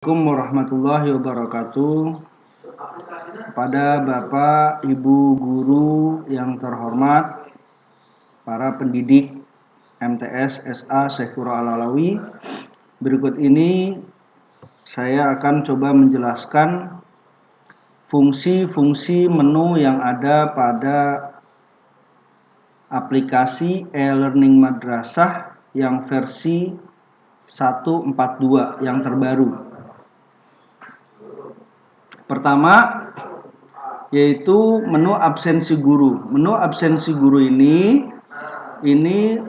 Assalamualaikum warahmatullahi wabarakatuh. Kepada Bapak, Ibu guru yang terhormat, para pendidik MTS SA Syekh Qura Al-Alawi, berikut ini saya akan coba menjelaskan fungsi-fungsi menu yang ada pada aplikasi e-learning madrasah yang versi 1.42 yang terbaru. Pertama, yaitu menu absensi guru. Menu absensi guru ini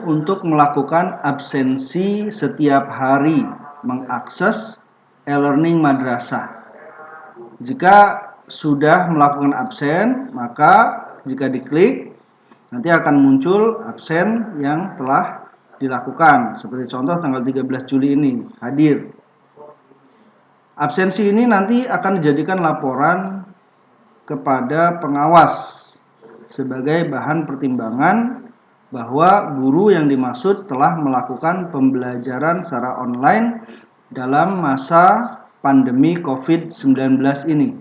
untuk melakukan absensi setiap hari, mengakses e-learning madrasah. Jika sudah melakukan absen, maka jika diklik, nanti akan muncul absen yang telah dilakukan. Seperti contoh tanggal 13 Juli ini, hadir. Absensi ini nanti akan dijadikan laporan kepada pengawas sebagai bahan pertimbangan bahwa guru yang dimaksud telah melakukan pembelajaran secara online dalam masa pandemi COVID-19 ini.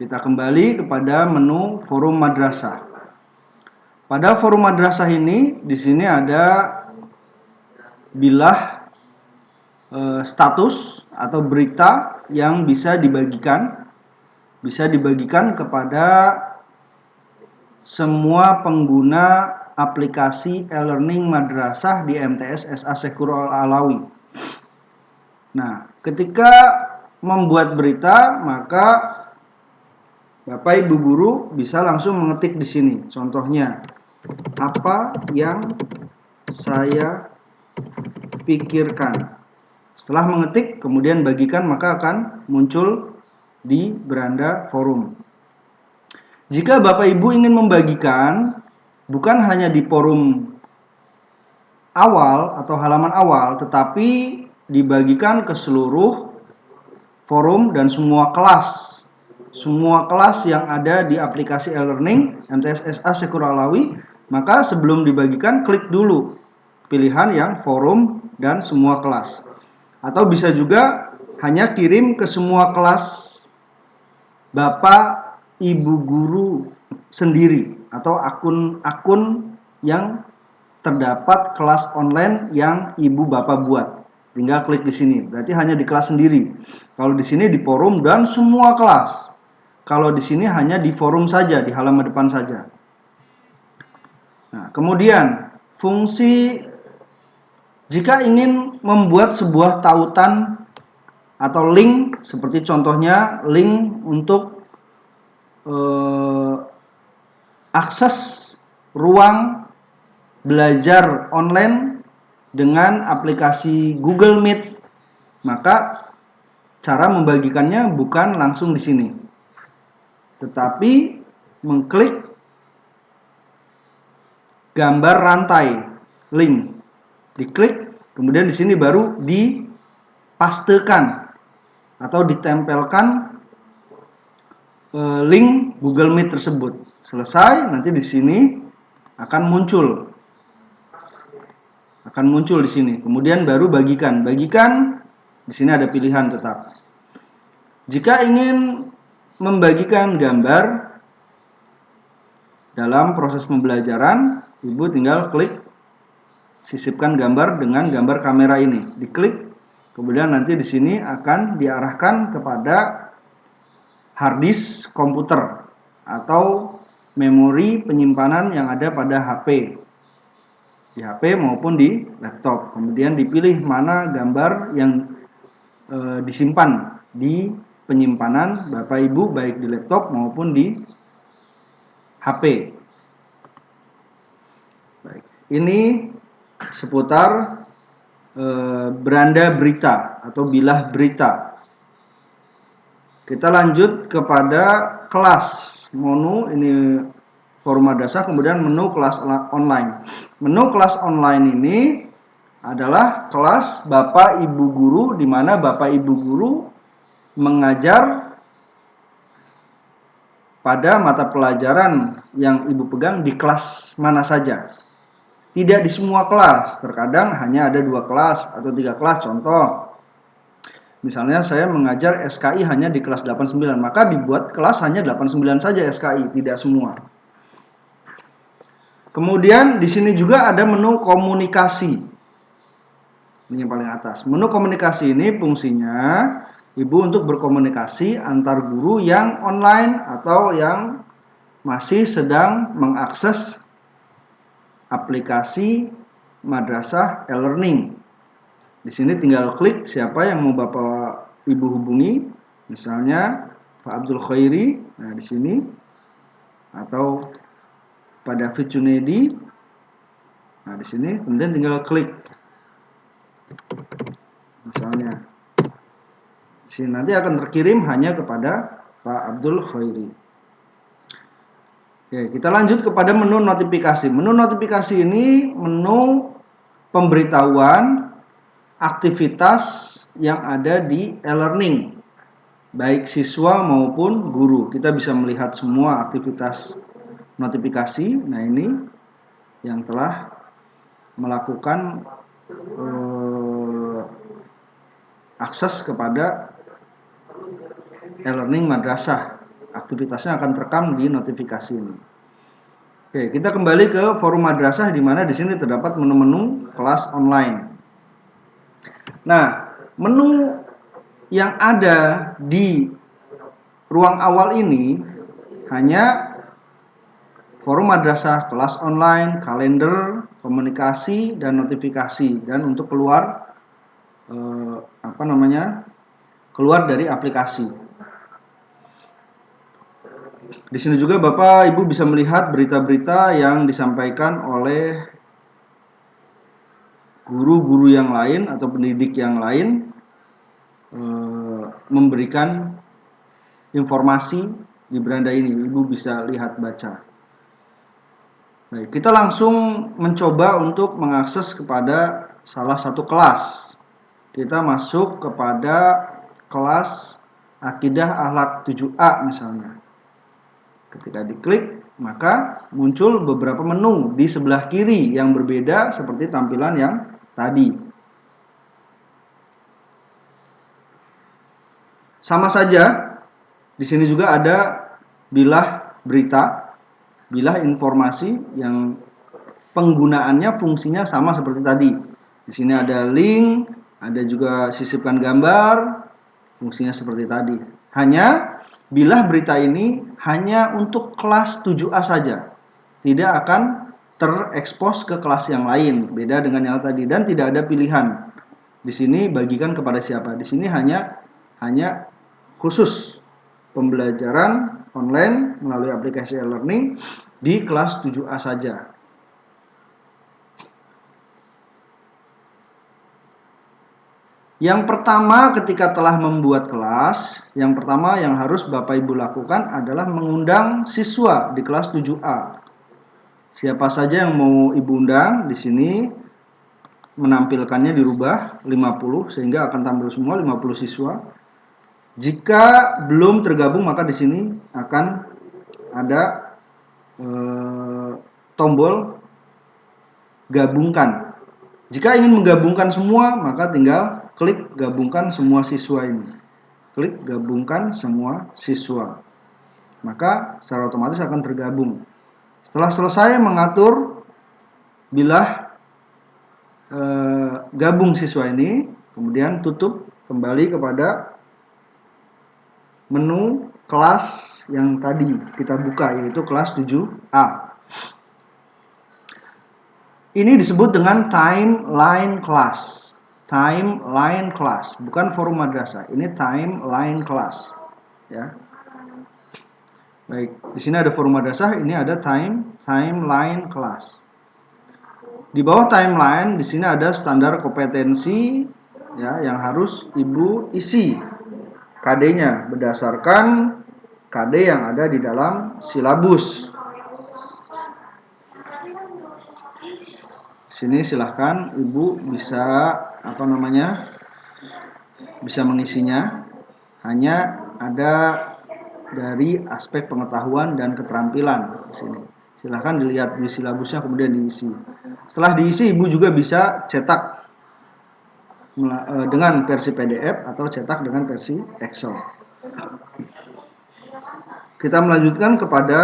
Kita kembali kepada menu forum madrasah. Pada forum madrasah ini, di sini ada bilah status atau berita yang bisa dibagikan kepada semua pengguna aplikasi e-learning madrasah di MTS SA Syekh Qura Al-Alawi. Nah, ketika membuat berita, maka Bapak Ibu guru bisa langsung mengetik di sini. Contohnya, apa yang saya pikirkan. Setelah mengetik, kemudian bagikan, maka akan muncul di beranda forum. Jika Bapak Ibu ingin membagikan, bukan hanya di forum awal atau halaman awal, tetapi dibagikan ke seluruh forum dan semua kelas. Semua kelas yang ada di aplikasi e-learning MTS SA Syekh Qura Al-Alawi, maka sebelum dibagikan, klik dulu pilihan yang forum dan semua kelas. Atau bisa juga hanya kirim ke semua kelas Bapak Ibu guru sendiri atau akun-akun yang terdapat kelas online yang Ibu Bapak buat. Tinggal klik di sini. Berarti hanya di kelas sendiri. Kalau di sini di forum dan semua kelas. Kalau di sini hanya di forum saja, di halaman depan saja. Nah, kemudian fungsi jika ingin membuat sebuah tautan atau link, seperti contohnya link untuk akses ruang belajar online dengan aplikasi Google Meet, maka cara membagikannya bukan langsung di sini, tetapi mengklik gambar rantai link. Diklik, kemudian di sini baru dipastekan atau ditempelkan link Google Meet tersebut. Selesai, nanti di sini akan muncul di sini. Kemudian baru bagikan. Bagikan, di sini ada pilihan tetap. Jika ingin membagikan gambar dalam proses pembelajaran, Ibu tinggal klik sisipkan gambar dengan gambar kamera ini. Diklik, kemudian nanti di sini akan diarahkan kepada harddisk komputer atau memori penyimpanan yang ada pada HP. Di HP maupun di laptop. Kemudian dipilih mana gambar yang disimpan di penyimpanan Bapak Ibu baik di laptop maupun di HP. Baik. Ini seputar beranda berita atau bilah berita. Kita lanjut kepada kelas menu. Ini forum madrasah, kemudian menu kelas online. Menu kelas online ini adalah kelas Bapak Ibu guru, di mana Bapak Ibu guru mengajar pada mata pelajaran yang Ibu pegang di kelas mana saja. Tidak di semua kelas, terkadang hanya ada 2 kelas atau 3 kelas. Contoh, Misalnya saya mengajar SKI hanya di kelas 89, maka dibuat kelas hanya 89 saja SKI, tidak semua. Kemudian di sini juga ada menu komunikasi. Ini yang paling atas. Menu komunikasi ini fungsinya Ibu untuk berkomunikasi antar guru yang online atau yang masih sedang mengakses aplikasi madrasah e-learning. Di sini tinggal klik siapa yang mau Bapak Ibu hubungi, misalnya Pak Abdul Khairi, nah di sini, atau Pak David Junedi, nah di sini, kemudian tinggal klik, misalnya, di sini nanti akan terkirim hanya kepada Pak Abdul Khairi. Oke, kita lanjut kepada menu notifikasi. Menu notifikasi ini menu pemberitahuan aktivitas yang ada di e-learning, baik siswa maupun guru. Kita bisa melihat semua aktivitas notifikasi. Nah, ini yang telah melakukan akses kepada e-learning madrasah. Aktivitasnya akan terekam di notifikasi ini. Oke, kita kembali ke forum madrasah di mana di sini terdapat menu-menu kelas online. Nah, menu yang ada di ruang awal ini hanya forum madrasah, kelas online, kalender, komunikasi, dan notifikasi. Dan untuk keluar keluar dari aplikasi. Di sini juga Bapak Ibu bisa melihat berita-berita yang disampaikan oleh guru-guru yang lain atau pendidik yang lain, memberikan informasi di beranda ini. Ibu bisa lihat baca. Baik, kita langsung mencoba untuk mengakses kepada salah satu kelas. Kita masuk kepada kelas Akidah Akhlak 7A misalnya. Ketika diklik, maka muncul beberapa menu di sebelah kiri yang berbeda seperti tampilan yang tadi. Sama saja, di sini juga ada bilah berita, bilah informasi yang penggunaannya fungsinya sama seperti tadi. Di sini ada link, ada juga sisipkan gambar, fungsinya seperti tadi. Hanya bilah berita ini hanya untuk kelas 7A saja. Tidak akan terekspos ke kelas yang lain, beda dengan yang tadi, dan tidak ada pilihan. Di sini bagikan kepada siapa? Di sini hanya khusus pembelajaran online melalui aplikasi e-learning di kelas 7A saja. Yang pertama ketika telah membuat kelas, yang pertama yang harus Bapak Ibu lakukan adalah mengundang siswa di kelas 7A. Siapa saja yang mau Ibu undang, di sini menampilkannya dirubah 50 sehingga akan tampil semua 50 siswa. Jika belum tergabung maka di sini akan ada tombol gabungkan. Jika ingin menggabungkan semua maka tinggal klik gabungkan semua siswa ini. Klik gabungkan semua siswa. Maka secara otomatis akan tergabung. Setelah selesai mengatur bilah gabung siswa ini, kemudian tutup kembali kepada menu kelas yang tadi kita buka, yaitu kelas 7A. Ini disebut dengan timeline class. Timeline class, bukan forum madrasah. Ini timeline class. Ya. Baik, di sini ada forum madrasah, ini ada timeline class. Di bawah timeline, di sini ada standar kompetensi ya yang harus Ibu isi KD-nya berdasarkan KD yang ada di dalam silabus. Sini silahkan Ibu bisa bisa mengisinya. Hanya ada dari aspek pengetahuan dan keterampilan di sini. Silahkan dilihat di silabusnya kemudian diisi. Setelah diisi Ibu juga bisa cetak dengan versi PDF atau cetak dengan versi Excel. Kita melanjutkan kepada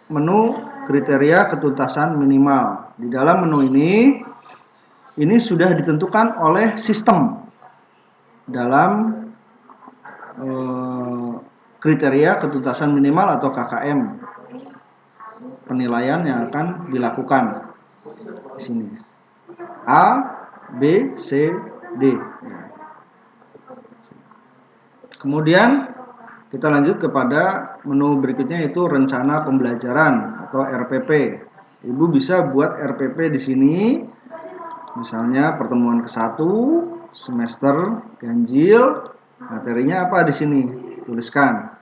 menu kriteria ketuntasan minimal. Di dalam menu ini sudah ditentukan oleh sistem dalam kriteria ketuntasan minimal atau KKM penilaian yang akan dilakukan di sini. A, B, C, D. Kemudian kita lanjut kepada menu berikutnya, yaitu rencana pembelajaran atau RPP. Ibu bisa buat RPP di sini. Misalnya pertemuan ke-1 semester ganjil, materinya apa di sini? Tuliskan.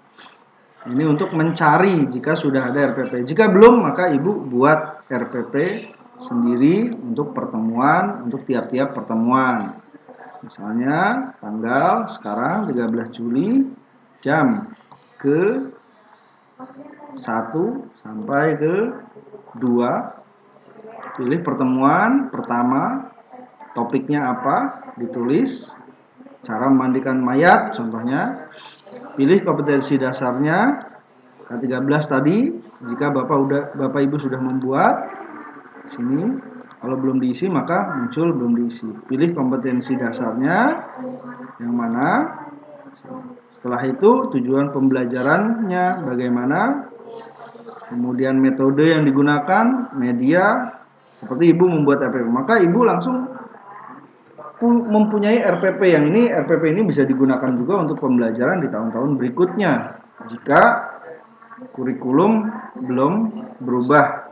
Ini untuk mencari jika sudah ada RPP. Jika belum, maka Ibu buat RPP sendiri untuk pertemuan, untuk tiap-tiap pertemuan. Misalnya tanggal sekarang 13 Juli jam ke 1 sampai ke 2. Pilih pertemuan pertama, topiknya apa, ditulis. Cara memandikan mayat contohnya. Pilih kompetensi dasarnya K13 tadi. Jika Bapak Ibu sudah membuat sini, kalau belum diisi maka muncul belum diisi. Pilih kompetensi dasarnya yang mana. Setelah itu tujuan pembelajarannya bagaimana, kemudian metode yang digunakan, media, seperti Ibu membuat RPP. Maka Ibu langsung mempunyai RPP yang ini. RPP ini bisa digunakan juga untuk pembelajaran di tahun-tahun berikutnya jika kurikulum belum berubah.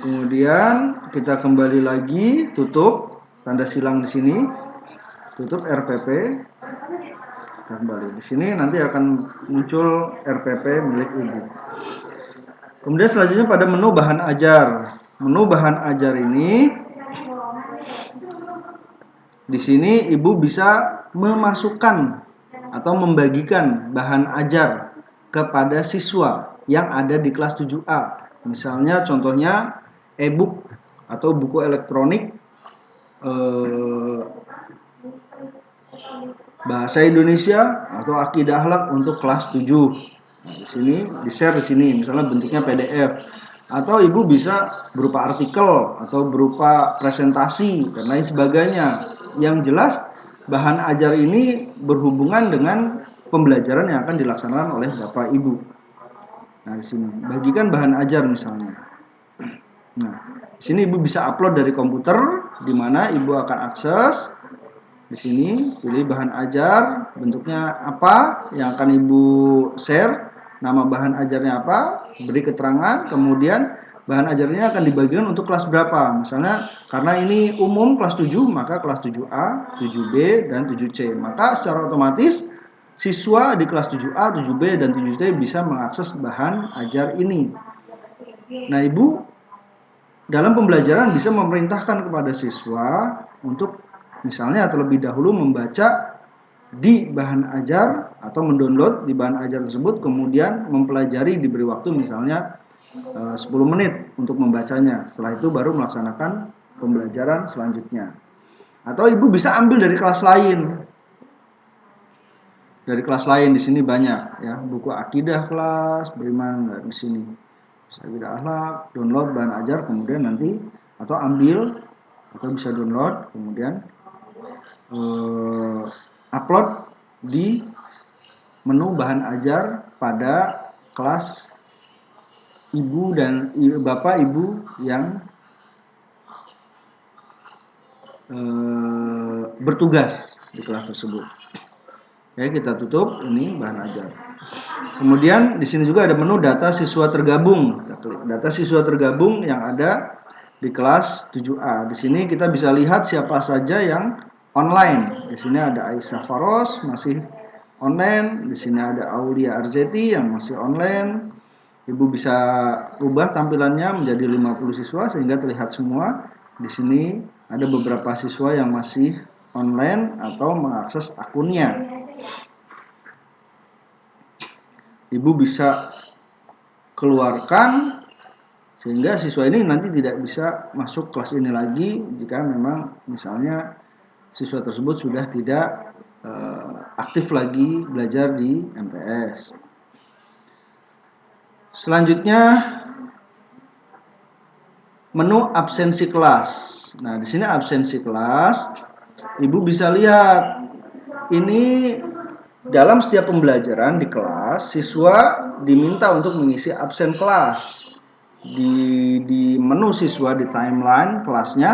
Kemudian kita kembali lagi, tutup tanda silang di sini, tutup RPP. Kembali di sini nanti akan muncul RPP milik Ibu. Kemudian selanjutnya pada menu bahan ajar. Menu bahan ajar ini di sini Ibu bisa memasukkan atau membagikan bahan ajar kepada siswa yang ada di kelas 7A. Misalnya contohnya e-book atau buku elektronik bahasa Indonesia atau akidah akhlak untuk kelas 7. Nah, di sini di-share di sini misalnya bentuknya PDF. Atau Ibu bisa berupa artikel atau berupa presentasi dan lain sebagainya. Yang jelas bahan ajar ini berhubungan dengan pembelajaran yang akan dilaksanakan oleh Bapak Ibu. Nah, di sini bagikan bahan ajar misalnya. Nah, di sini Ibu bisa upload dari komputer di mana Ibu akan akses. Di sini pilih bahan ajar, bentuknya apa yang akan Ibu share, nama bahan ajarnya apa, beri keterangan, kemudian bahan ajarnya akan dibagikan untuk kelas berapa. Misalnya karena ini umum kelas 7, maka kelas 7A, 7B, dan 7C. Maka secara otomatis siswa di kelas 7A, 7B, dan 7C bisa mengakses bahan ajar ini. Nah, Ibu dalam pembelajaran bisa memerintahkan kepada siswa untuk misalnya terlebih dahulu membaca di bahan ajar atau mendownload di bahan ajar tersebut, kemudian mempelajari, diberi waktu misalnya 10 menit untuk membacanya. Setelah itu baru melaksanakan pembelajaran selanjutnya. Atau Ibu bisa ambil dari kelas lain. Dari kelas lain di sini banyak ya, buku akidah kelas beriman di sini. Bisa akidah akhlak, download bahan ajar kemudian nanti atau ambil atau bisa download kemudian upload di menu bahan ajar pada kelas Ibu dan Bapak Ibu yang bertugas di kelas tersebut. Ya, kita tutup ini bahan ajar. Kemudian di sini juga ada menu data siswa tergabung. Kita klik data siswa tergabung yang ada di kelas 7A. Di sini kita bisa lihat siapa saja yang online. Di sini ada Aisyah Faros masih online. Di sini ada Aulia Arzeti yang masih online. Ibu bisa ubah tampilannya menjadi 50 siswa sehingga terlihat semua. Di sini ada beberapa siswa yang masih online atau mengakses akunnya. Ibu bisa keluarkan Sehingga siswa ini nanti tidak bisa masuk kelas ini lagi jika memang misalnya siswa tersebut sudah tidak aktif lagi belajar di MTS. Selanjutnya menu absensi kelas. Nah, di sini absensi kelas, Ibu bisa lihat ini dalam setiap pembelajaran di kelas, siswa diminta untuk mengisi absen kelas. Di menu siswa di timeline kelasnya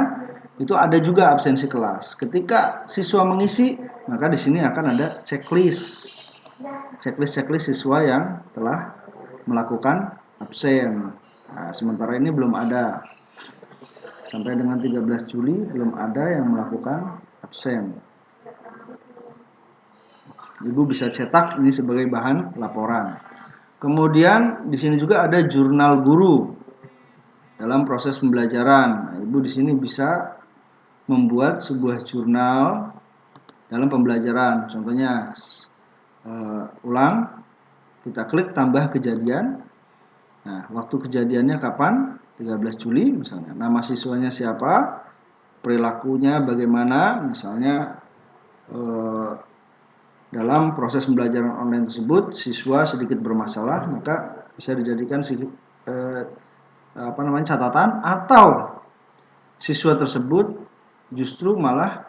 itu ada juga absensi kelas. Ketika siswa mengisi, maka di sini akan ada checklist siswa yang telah melakukan absen. Nah, sementara ini belum ada. Sampai dengan 13 Juli belum ada yang melakukan absen. Ibu bisa cetak ini sebagai bahan laporan. Kemudian di sini juga ada jurnal guru dalam proses pembelajaran. Nah, Ibu di sini bisa membuat sebuah jurnal dalam pembelajaran. Contohnya ulang, kita klik tambah kejadian. Nah, waktu kejadiannya kapan? 13 Juli misalnya. Nama siswanya siapa? Perilakunya bagaimana? Misalnya dalam proses pembelajaran online tersebut siswa sedikit bermasalah, maka bisa dijadikan catatan, atau siswa tersebut justru malah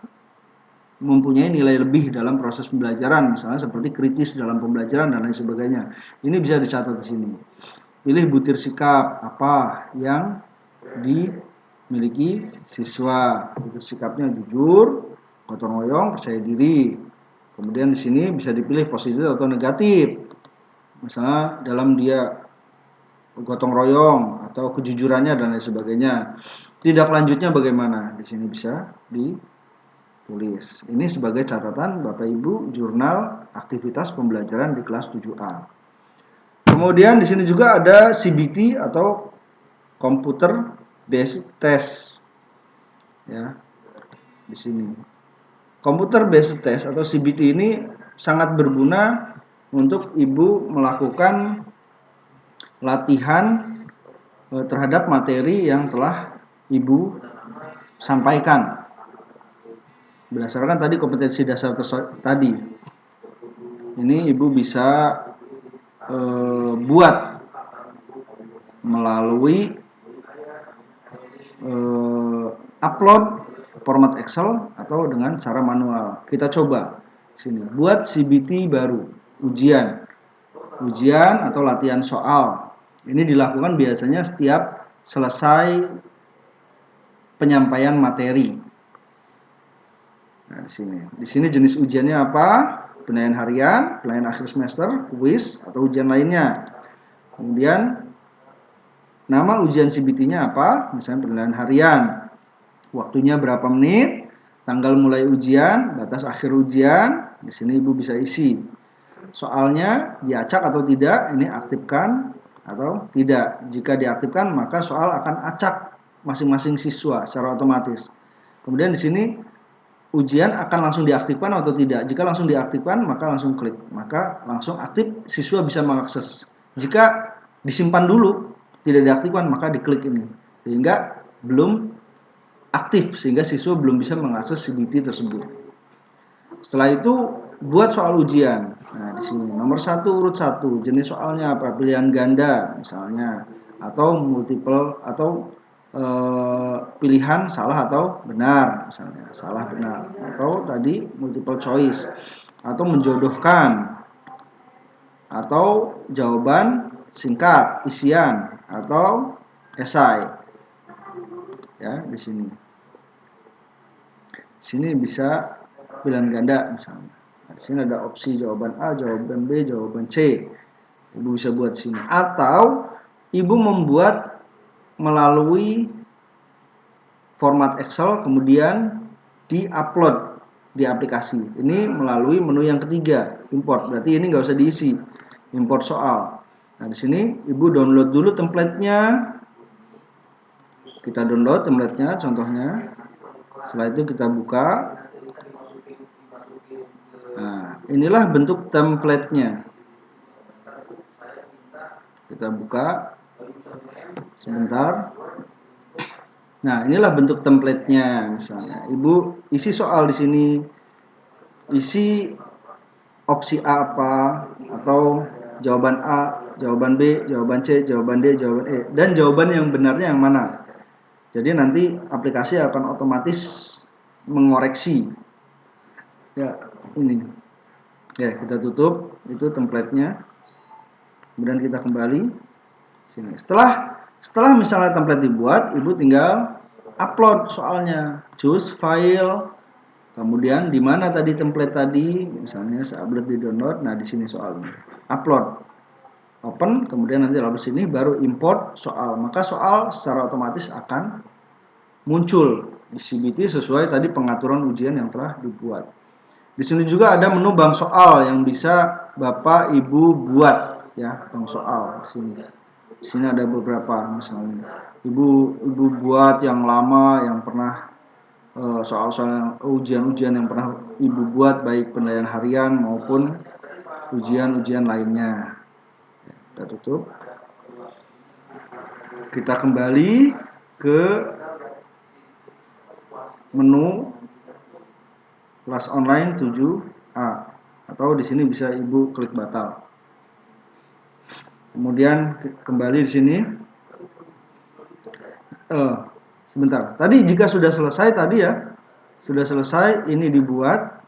mempunyai nilai lebih dalam proses pembelajaran, misalnya seperti kritis dalam pembelajaran dan lain sebagainya. Ini bisa dicatat di sini. Pilih butir sikap apa yang dimiliki siswa. Butir sikapnya jujur, gotong royong, percaya diri. Kemudian di sini bisa dipilih positif atau negatif. Misalnya dalam dia gotong royong atau kejujurannya dan lain sebagainya. Tindak lanjutnya bagaimana? Di sini bisa ditulis. Ini sebagai catatan Bapak Ibu jurnal aktivitas pembelajaran di kelas 7A. Kemudian di sini juga ada CBT atau Computer Based Test. Ya. Di sini. Computer Based Test atau CBT ini sangat berguna untuk Ibu melakukan latihan terhadap materi yang telah Ibu sampaikan. Berdasarkan tadi kompetensi dasar tadi. Ini Ibu bisa buat melalui upload format Excel atau dengan cara manual. Kita coba sini buat CBT baru, ujian atau latihan soal. Ini dilakukan biasanya setiap selesai penyampaian materi. Nah, di sini jenis ujiannya apa? Penilaian harian, penilaian akhir semester, kuis atau ujian lainnya. Kemudian nama ujian CBT-nya apa? Misalnya penilaian harian. Waktunya berapa menit? Tanggal mulai ujian, batas akhir ujian. Di sini Ibu bisa isi. Soalnya diacak atau tidak, ini aktifkan atau tidak. Jika diaktifkan, maka soal akan acak masing-masing siswa secara otomatis. Kemudian di sini ujian akan langsung diaktifkan atau tidak. Jika langsung diaktifkan, maka langsung klik. Maka langsung aktif, siswa bisa mengakses. Jika disimpan dulu, tidak diaktifkan, maka diklik ini. Sehingga belum aktif, sehingga siswa belum bisa mengakses CBT tersebut. Setelah itu, buat soal ujian. Nah, di sini nomor 1 urut 1, jenis soalnya apa? Pilihan ganda misalnya, atau multiple atau pilihan salah atau benar misalnya, salah benar, atau tadi multiple choice, atau menjodohkan, atau jawaban singkat, isian, atau esai. Ya, di sini. Di sini bisa pilihan ganda misalnya. Nah, di sini ada opsi jawaban A, jawaban B, jawaban C. Ibu bisa buat sini. Atau Ibu membuat melalui format Excel kemudian di-upload di aplikasi. Ini melalui menu yang ketiga, import. Berarti ini nggak usah diisi. Import soal. Nah, di sini Ibu download dulu template-nya. Kita download template-nya contohnya. Setelah itu kita buka. Nah, inilah bentuk template-nya. Kita buka. Sebentar. Nah, inilah bentuk template-nya misalnya. Ibu isi soal di sini, isi opsi A apa, atau jawaban A, jawaban B, jawaban C, jawaban D, jawaban E, dan jawaban yang benarnya yang mana. Jadi nanti aplikasi akan otomatis mengoreksi. Ya, ini. Ya, kita tutup. Itu template-nya. Kemudian kita kembali sini. Setelah misalnya template dibuat, Ibu tinggal upload soalnya. Choose file. Kemudian di mana tadi template tadi, misalnya saya upload di download. Nah, di sini soalnya. Upload. Open, kemudian nanti lalu sini baru import soal. Maka soal secara otomatis akan muncul di CBT sesuai tadi pengaturan ujian yang telah dibuat. Di sini juga ada menu bank soal yang bisa Bapak Ibu buat ya, bank soal di sini. Di sini ada beberapa misalnya. Ibu buat yang lama yang pernah soal-soal ujian-ujian yang pernah Ibu buat baik penilaian harian maupun ujian-ujian lainnya. Kita tutup. Kita kembali ke menu kelas online 7A, atau di sini bisa Ibu klik batal. Kemudian kembali di sini. Sebentar. Tadi jika sudah selesai tadi ya, sudah selesai ini dibuat.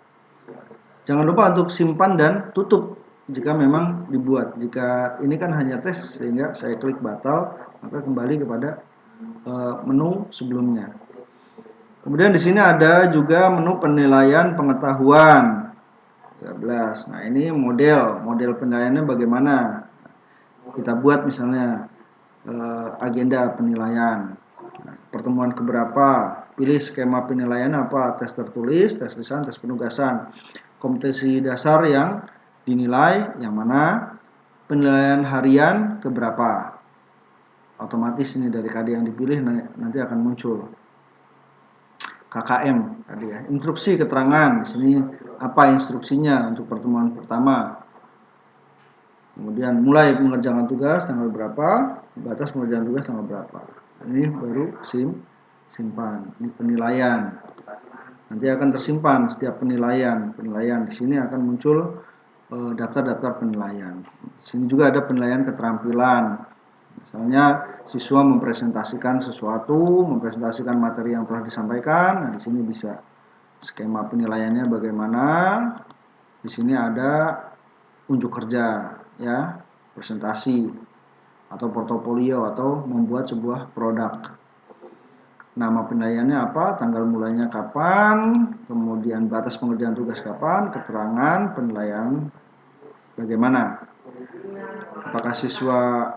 Jangan lupa untuk simpan dan tutup jika memang dibuat. Jika ini kan hanya tes sehingga saya klik batal, maka kembali kepada menu sebelumnya. Kemudian di sini ada juga menu penilaian pengetahuan 13. Nah, ini model penilaiannya bagaimana? Kita buat misalnya agenda penilaian. Nah, pertemuan keberapa? Pilih skema penilaian apa? Tes tertulis, tes lisan, tes penugasan. Kompetensi dasar yang dinilai yang mana? Penilaian harian keberapa? Otomatis ini dari KD yang dipilih nanti akan muncul. KKM tadi ya. Instruksi keterangan di sini apa instruksinya untuk pertemuan pertama. Kemudian mulai mengerjakan tugas tanggal berapa, batas pengerjaan tugas tanggal berapa. Ini baru simpan. Ini penilaian. Nanti akan tersimpan setiap penilaian. Penilaian di sini akan muncul daftar-daftar penilaian. Di sini juga ada penilaian keterampilan. Misalnya siswa mempresentasikan sesuatu, mempresentasikan materi yang telah disampaikan. Nah, di sini bisa skema penilaiannya bagaimana. Di sini ada unjuk kerja, ya, presentasi atau portofolio atau membuat sebuah produk. Nama penilaiannya apa, tanggal mulainya kapan, kemudian batas pengerjaan tugas kapan, keterangan penilaian bagaimana. Apakah siswa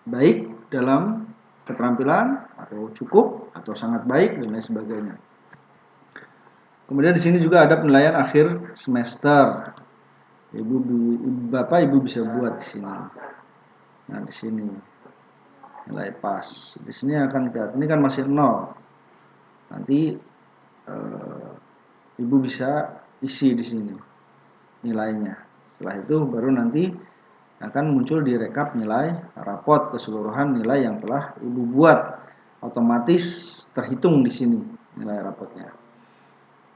baik dalam keterampilan atau cukup atau sangat baik dan lain sebagainya. Kemudian di sini juga ada penilaian akhir semester. Bapak Ibu bisa buat di sini. Nah, di sini nilai pas. Di sini akan kelihatan ini kan masih 0. Nanti Ibu bisa isi di sini nilainya. Setelah itu baru nanti akan muncul di rekap nilai rapot keseluruhan nilai yang telah Ibu buat. Otomatis terhitung di sini nilai rapotnya.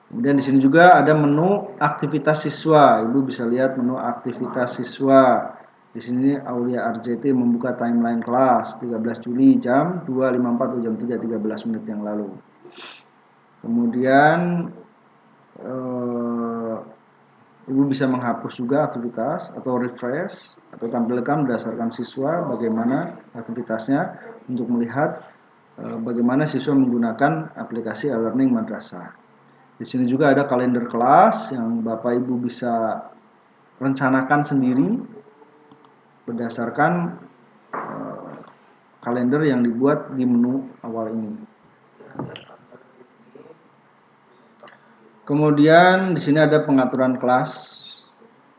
Kemudian di sini juga ada menu aktivitas siswa. Ibu bisa lihat menu aktivitas siswa. Di sini Aulia RJT membuka timeline kelas 13 Juli jam 2.54 jam 3.13 menit yang lalu. Kemudian Ibu bisa menghapus juga aktivitas atau refresh atau tampilkan berdasarkan siswa bagaimana aktivitasnya untuk melihat bagaimana siswa menggunakan aplikasi e-learning madrasah. Di sini juga ada kalender kelas yang Bapak Ibu bisa rencanakan sendiri berdasarkan kalender yang dibuat di menu awal ini. Kemudian di sini ada pengaturan kelas,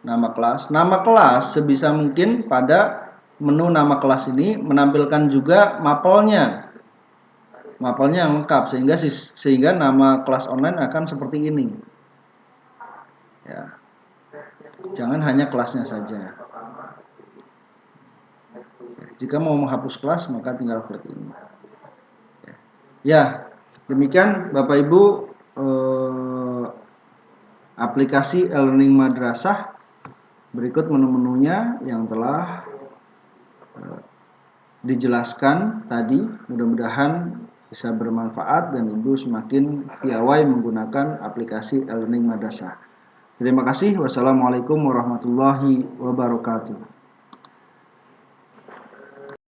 nama kelas. Nama kelas sebisa mungkin pada menu nama kelas ini menampilkan juga mapelnya. Mapelnya yang lengkap sehingga nama kelas online akan seperti ini. Ya. Jangan hanya kelasnya saja. Jika mau menghapus kelas, maka tinggal klik ini. Ya, demikian Bapak Ibu aplikasi e-learning madrasah. Berikut menu-menunya yang telah dijelaskan tadi. Mudah-mudahan bisa bermanfaat dan Ibu semakin piawai menggunakan aplikasi e-learning madrasah. Terima kasih. Wassalamualaikum warahmatullahi wabarakatuh.